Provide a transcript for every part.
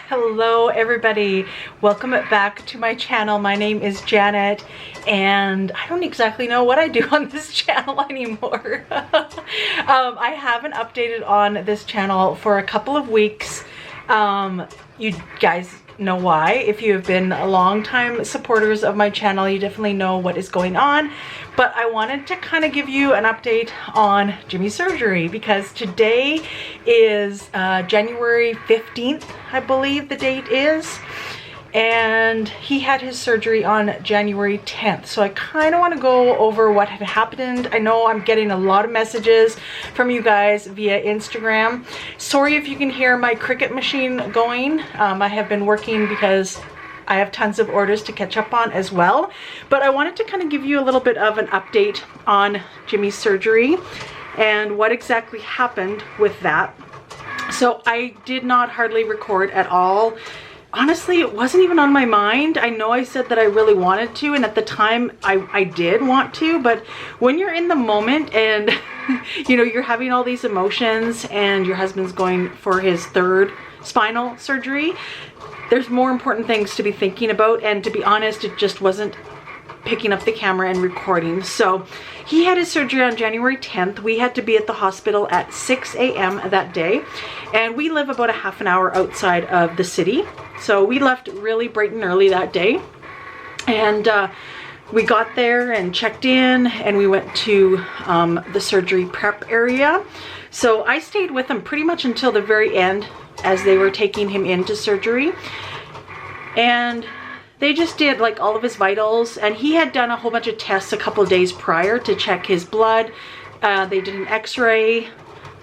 Hello everybody, welcome back to my channel. My name is Janet and I don't exactly know what I do on this channel anymore. I haven't updated on this channel for a couple of weeks. You guys know why. If you have been a long time supporters of my channel, you definitely know what is going on. But I wanted to kind of give you an update on Jimmy's surgery because today is January 15th, I believe the date is. And he had his surgery on January 10th. So I kind of want to go over what had happened. I know I'm getting a lot of messages from you guys via Instagram. Sorry if you can hear my Cricut machine going. I have been working because I have tons of orders to catch up on as well. But I wanted to kind of give you a little bit of an update on Jimmy's surgery and what exactly happened with that. So I did not hardly record at all. Honestly, it wasn't even on my mind. I know I said that I really wanted to, and at the time I did want to, but when you're in the moment and you know, you're having all these emotions and your husband's going for his third spinal surgery, there's more important things to be thinking about, and to be honest, it just wasn't picking up the camera and recording. So he had his surgery on January 10th. We had to be at the hospital at 6 a.m. that day, and we live about a half an hour outside of the city. So we left really bright and early that day, and we got there and checked in, and we went to the surgery prep area. So I stayed with him pretty much until the very end as they were taking him into surgery, and they just did like all of his vitals, and he had done a whole bunch of tests a couple of days prior to check his blood. They did an x-ray.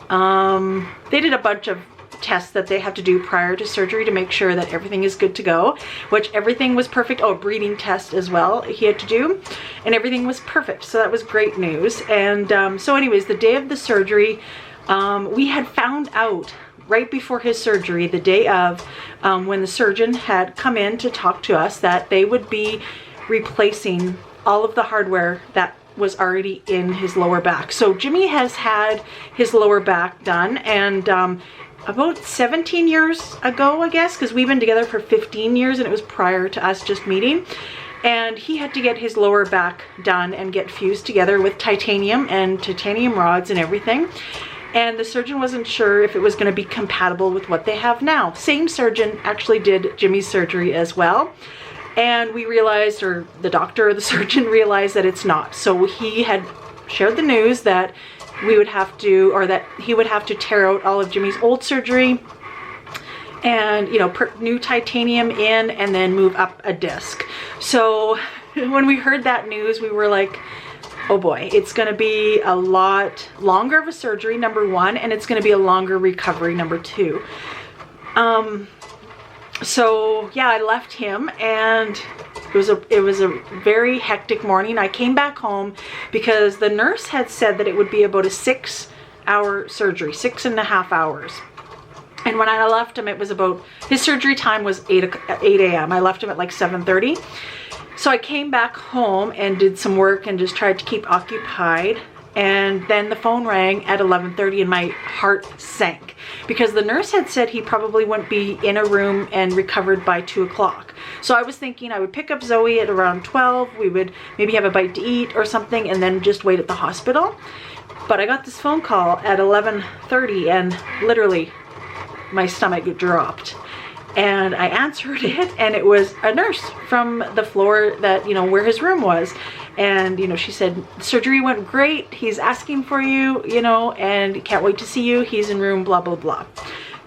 They did a bunch of tests that they have to do prior to surgery to make sure that everything is good to go, which everything was perfect. Oh, a breathing test as well he had to do, and everything was perfect. So that was great news. And so anyways, the day of the surgery, we had found out right before his surgery, the day of, when the surgeon had come in to talk to us, that they would be replacing all of the hardware that was already in his lower back. So Jimmy has had his lower back done, and about 17 years ago, I guess, because we've been together for 15 years and it was prior to us just meeting. And he had to get his lower back done and get fused together with titanium and titanium rods and everything. And the surgeon wasn't sure if it was going to be compatible with what they have now. Same surgeon actually did Jimmy's surgery as well. And we realized, or the doctor or the surgeon realized, that it's not. So he had shared the news that we would have to, or that he would have to tear out all of Jimmy's old surgery and, you know, put new titanium in and then move up a disc. So when we heard that news, we were like, oh boy, it's going to be a lot longer of a surgery, number one, and it's going to be a longer recovery, number two. So yeah, I left him, and it was a very hectic morning. I came back home because the nurse had said that it would be about a 6-hour surgery, 6.5 hours. And when I left him, it was about, his surgery time was 8 a.m. I left him at like 7:30. So I came back home and did some work and just tried to keep occupied. And then the phone rang at 11:30 and my heart sank because the nurse had said he probably wouldn't be in a room and recovered by 2 o'clock. So I was thinking I would pick up Zoe at around 12. We would maybe have a bite to eat or something and then just wait at the hospital. But I got this phone call at 11:30 and literally my stomach dropped. And I answered it, and it was a nurse from the floor that, you know, where his room was. And, you know, she said, surgery went great. He's asking for you, you know, and can't wait to see you. He's in room, blah, blah, blah.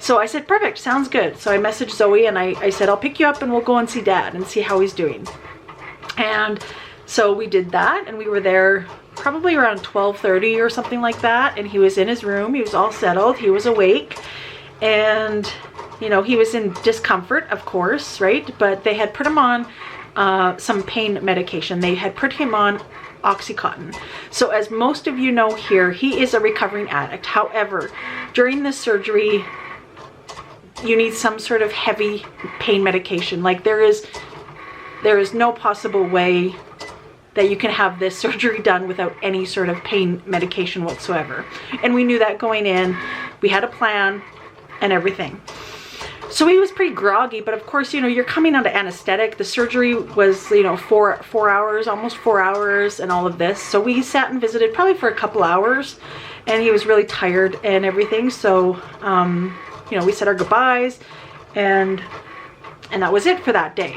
So I said, perfect, sounds good. So I messaged Zoe and I said, I'll pick you up and we'll go and see Dad and see how he's doing. And so we did that, and we were there probably around 12:30 or something like that. And he was in his room. He was all settled. He was awake. And you know, he was in discomfort, of course, right? But they had put him on some pain medication. They had put him on Oxycontin. So as most of you know here, he is a recovering addict. However, during this surgery, you need some sort of heavy pain medication. Like there is no possible way that you can have this surgery done without any sort of pain medication whatsoever. And we knew that going in. We had a plan and everything. So he was pretty groggy, but of course, you know, you're coming under anesthetic. The surgery was, you know, four hours, almost 4 hours, and all of this. So we sat and visited probably for a couple hours, and he was really tired and everything. So, you know, we said our goodbyes, and that was it for that day.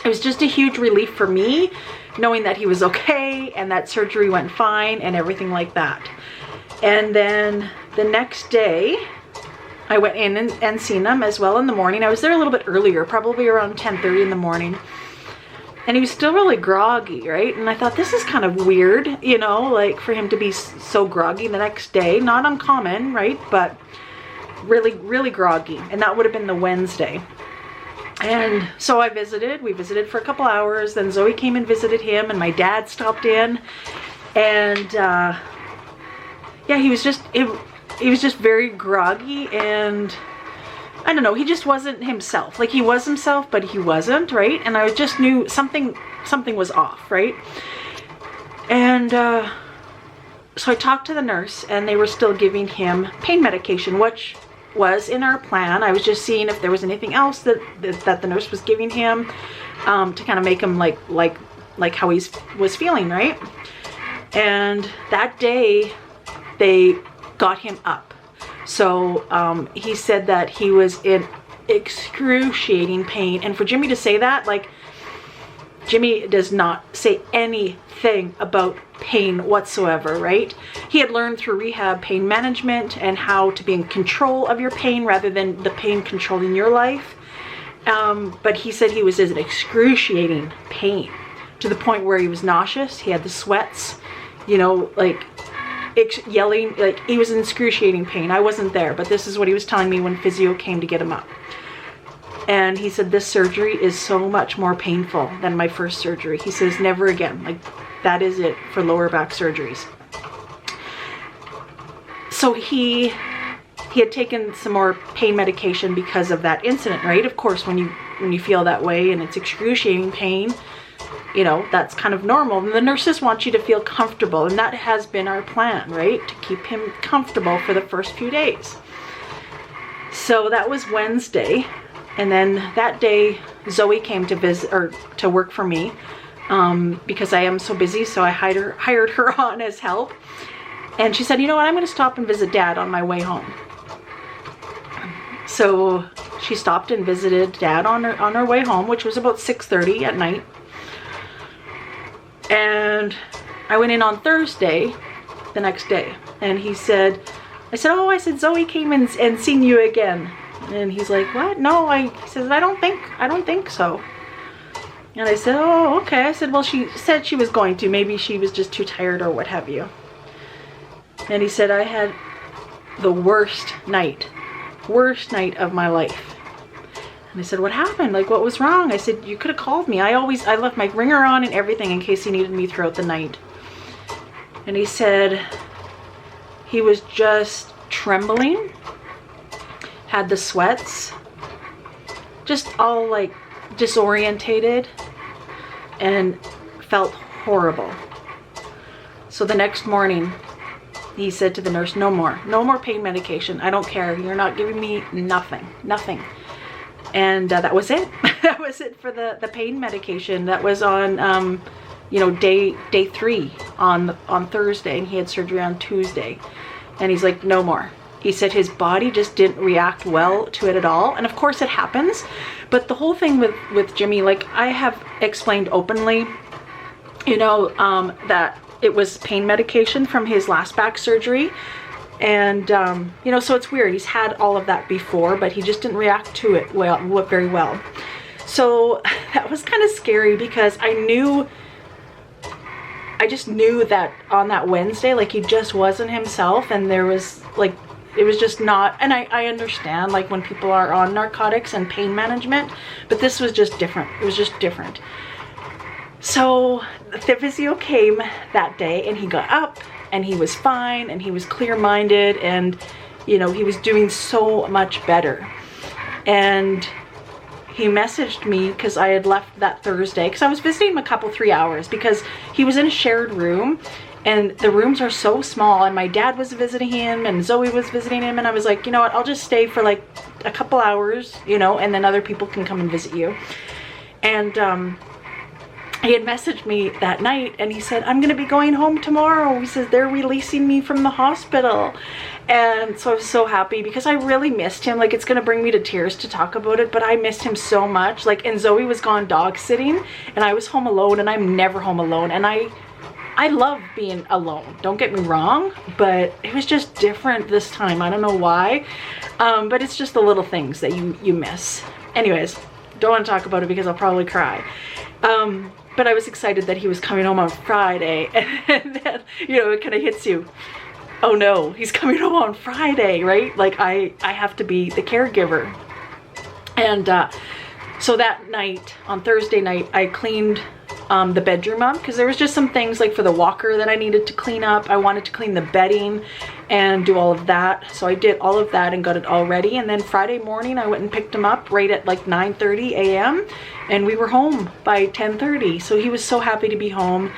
It was just a huge relief for me, knowing that he was okay and that surgery went fine and everything like that. And then the next day, I went in and seen him as well in the morning. I was there a little bit earlier, probably around 10:30 in the morning. And he was still really groggy, right? And I thought, this is kind of weird, you know, like for him to be so groggy the next day. Not uncommon, right? But really, really groggy. And that would have been the Wednesday. And so we visited for a couple hours. Then Zoe came and visited him, and my dad stopped in. And yeah, he was just very groggy, and I don't know, he just wasn't himself. Like, he was himself, but he wasn't, right? And I just knew something was off, right? And so I talked to the nurse, and they were still giving him pain medication, which was in our plan. I was just seeing if there was anything else that the nurse was giving him to kind of make him like how he was feeling, right? And that day they got him up. So he said that he was in excruciating pain. And for Jimmy to say that, like, Jimmy does not say anything about pain whatsoever, right? He had learned through rehab pain management and how to be in control of your pain rather than the pain controlling your life. But he said he was in excruciating pain to the point where he was nauseous. He had the sweats, you know, like yelling, like he was in excruciating pain. I wasn't there, but this is what he was telling me when physio came to get him up. And he said, this surgery is so much more painful than my first surgery. He says, never again. Like, that is it for lower back surgeries. So he had taken some more pain medication because of that incident, right? Of course, when you feel that way and it's excruciating pain, you know, that's kind of normal. And the nurses want you to feel comfortable, and that has been our plan, right? To keep him comfortable for the first few days. So that was Wednesday. And then that day, Zoe came to visit, or to work for me, because I am so busy. So I hired her on as help. And she said, you know what, I'm going to stop and visit Dad on my way home. So she stopped and visited Dad on her way home, which was about 6:30 at night. And I went in on Thursday, the next day, and I said, oh, Zoe came and seen you again. And he's like, what? No, he says, I don't think so. And I said, oh, okay. I said, well, she said she was going to. Maybe she was just too tired or what have you. And he said, I had the worst night of my life. And I said, what happened? Like, what was wrong? I said, you could have called me. I left my ringer on and everything in case he needed me throughout the night. And he said he was just trembling, had the sweats, just all like disorientated, and felt horrible. So the next morning, he said to the nurse, no more pain medication. I don't care. You're not giving me nothing. And that was it. That was it for the pain medication. That was on, you know, day 3 on Thursday, and he had surgery on Tuesday. And he's like, no more. He said his body just didn't react well to it at all. And of course it happens. But the whole thing with Jimmy, like I have explained openly, you know, that it was pain medication from his last back surgery. And, you know, so it's weird. He's had all of that before, but he just didn't react to it very well. So that was kind of scary because I just knew that on that Wednesday, like he just wasn't himself, and there was like, it was just not, and I understand like when people are on narcotics and pain management, but this was just different. It was just different. So the physio came that day, and he got up and he was fine, and he was clear-minded, and you know, he was doing so much better. And he messaged me because I had left that Thursday, because I was visiting him 3 hours because he was in a shared room, and the rooms are so small, and my dad was visiting him and Zoe was visiting him, and I was like, you know what, I'll just stay for like a couple hours, you know, and then other people can come and visit you. And he had messaged me that night and he said, I'm gonna be going home tomorrow. He says, they're releasing me from the hospital. And so I was so happy because I really missed him. Like, it's gonna bring me to tears to talk about it, but I missed him so much. Like, and Zoe was gone dog sitting and I was home alone, and I'm never home alone. And I love being alone, don't get me wrong, but it was just different this time. I don't know why, but it's just the little things that you miss. Anyways, don't want to talk about it because I'll probably cry. But I was excited that he was coming home on Friday, and then, you know, it kind of hits you. Oh no, he's coming home on Friday, right? Like, I have to be the caregiver. And so that night, on Thursday night, I cleaned the bedroom up because there was just some things like for the walker that I needed to clean up. I wanted to clean the bedding and do all of that. So I did all of that and got it all ready. And then Friday morning, I went and picked him up right at like 9:30 a.m. and we were home by 10:30. So he was so happy to be home.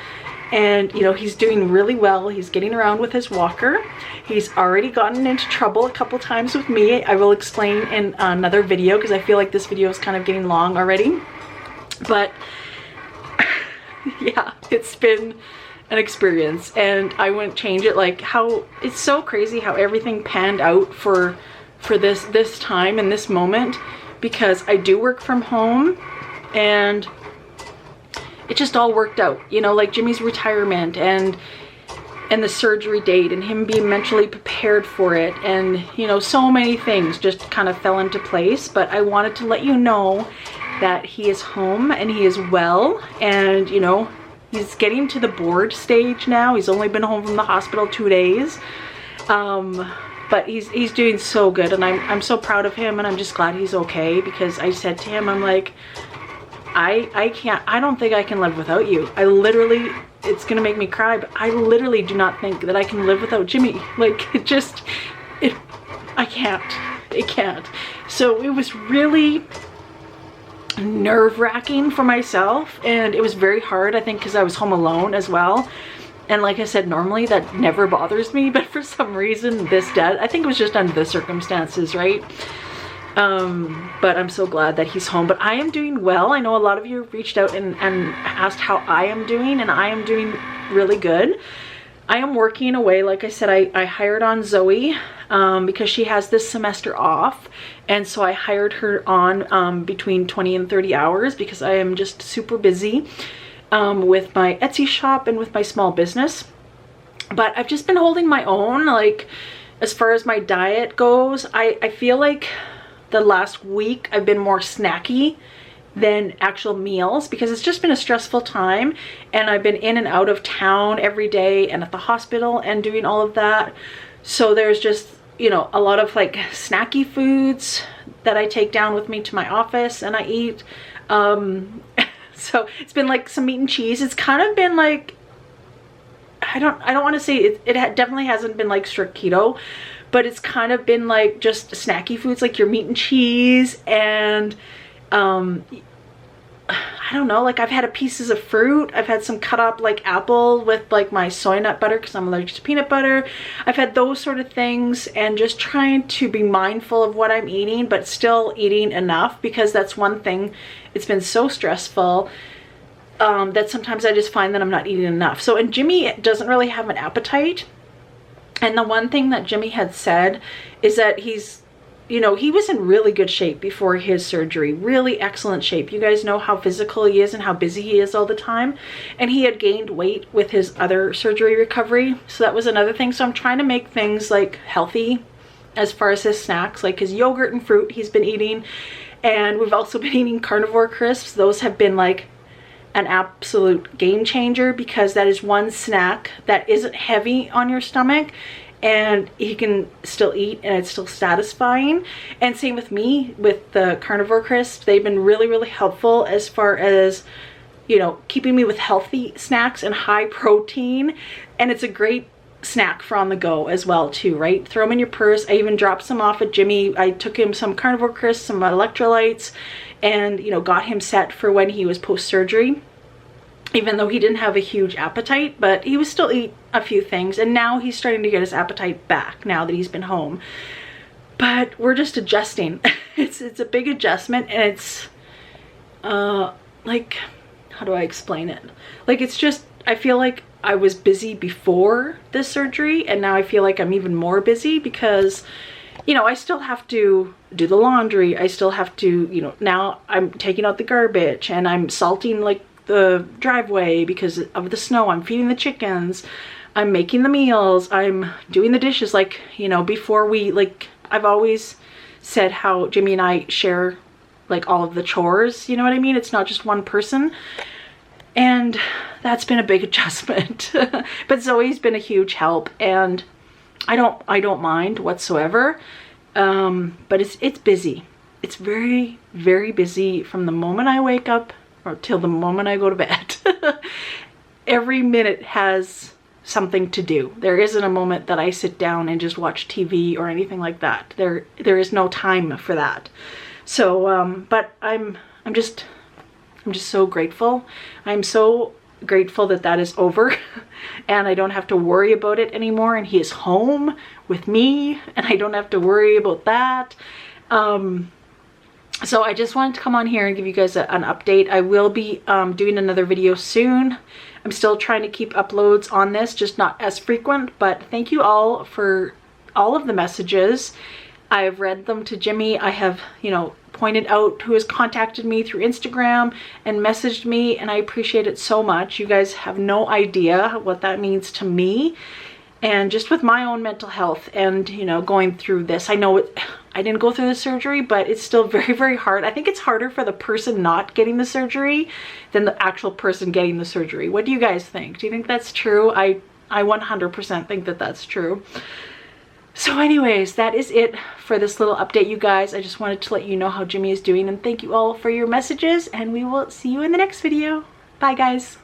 And, you know, he's doing really well. He's getting around with his walker. He's already gotten into trouble a couple times with me. I will explain in another video because I feel like this video is kind of getting long already. But yeah, it's been an experience, and I wouldn't change it. Like, how it's so crazy how everything panned out for this time and this moment, because I do work from home and it just all worked out, you know, like Jimmy's retirement and the surgery date and him being mentally prepared for it, and, you know, so many things just kind of fell into place. But I wanted to let you know that he is home and he is well, and, you know, he's getting to the board stage now. He's only been home from the hospital 2 days, but he's doing so good, and I'm so proud of him, and I'm just glad he's okay, because I said to him, I'm like, I don't think I can live without you. I literally, it's gonna make me cry, but I literally do not think that I can live without Jimmy. Like, I can't. So it was really nerve-wracking for myself, and it was very hard, I think, because I was home alone as well. And like I said, normally that never bothers me, but for some reason this does. I think it was just under the circumstances, right? But I'm so glad that he's home. But I am doing well. I know a lot of you reached out and asked how I am doing, and I am doing really good. I am working away. Like I said, I hired on Zoe because she has this semester off, and so I hired her on between 20 and 30 hours because I am just super busy with my Etsy shop and with my small business. But I've just been holding my own. Like, as far as my diet goes, I feel like the last week I've been more snacky than actual meals, because it's just been a stressful time, and I've been in and out of town every day and at the hospital and doing all of that. So there's just, you know, a lot of like snacky foods that I take down with me to my office and I eat. So it's been like some meat and cheese. It's kind of been like, I don't want to say it definitely hasn't been like strict keto, but it's kind of been like just snacky foods, like your meat and cheese, and I don't know, like I've had pieces of fruit. I've had some cut up like apple with like my soy nut butter because I'm allergic to peanut butter. I've had those sort of things, and just trying to be mindful of what I'm eating, but still eating enough, because that's one thing. It's been so stressful that sometimes I just find that I'm not eating enough. So, and Jimmy doesn't really have an appetite. And the one thing that Jimmy had said is that he's, you know, he was in really good shape before his surgery, really excellent shape. You guys know how physical he is and how busy he is all the time. And he had gained weight with his other surgery recovery. So that was another thing. So I'm trying to make things like healthy as far as his snacks, like his yogurt and fruit he's been eating. And we've also been eating carnivore crisps. Those have been like an absolute game changer, because that is one snack that isn't heavy on your stomach and you can still eat and it's still satisfying. And same with me with the carnivore crisps. They've been really, really helpful as far as, you know, keeping me with healthy snacks and high protein. And it's a great snack for on the go as well too, right? Throw them in your purse. I even dropped some off at Jimmy. I took him some carnivore crisps, some electrolytes, and, you know, got him set for when he was post-surgery, even though he didn't have a huge appetite, but he was still eat a few things. And now he's starting to get his appetite back now that he's been home. but we're just adjusting. It's a big adjustment, and it's like, how do I explain it? Like, it's just, I feel like I was busy before this surgery, and now I feel like I'm even more busy because, you know, I still have to do the laundry. I still have to, you know, now I'm taking out the garbage, and I'm salting like the driveway because of the snow. I'm feeding the chickens. I'm making the meals. I'm doing the dishes. Like, you know, before we, like, I've always said how Jimmy and I share like all of the chores, you know what I mean? It's not just one person. And that's been a big adjustment. But Zoe's been a huge help, and I don't mind whatsoever. But it's busy. It's very, very busy from the moment I wake up or till the moment I go to bed. Every minute has something to do. There isn't a moment that I sit down and just watch TV or anything like that. There is no time for that. So, but I'm just so grateful. I'm so grateful that that is over and I don't have to worry about it anymore, and he is home with me and I don't have to worry about that. So I just wanted to come on here and give you guys an update. I will be doing another video soon. I'm still trying to keep uploads on this, just not as frequent, but thank you all for all of the messages. I've read them to Jimmy. I have, you know, pointed out who has contacted me through Instagram and messaged me, and I appreciate it so much. You guys have no idea what that means to me, and just with my own mental health and, you know, going through this. I know I didn't go through the surgery, but it's still very, very hard. I think it's harder for the person not getting the surgery than the actual person getting the surgery. What do you guys think? Do you think that's true? I 100% think that that's true. So anyways, that is it for this little update, you guys. I just wanted to let you know how Jimmy is doing, and thank you all for your messages, and we will see you in the next video. Bye, guys.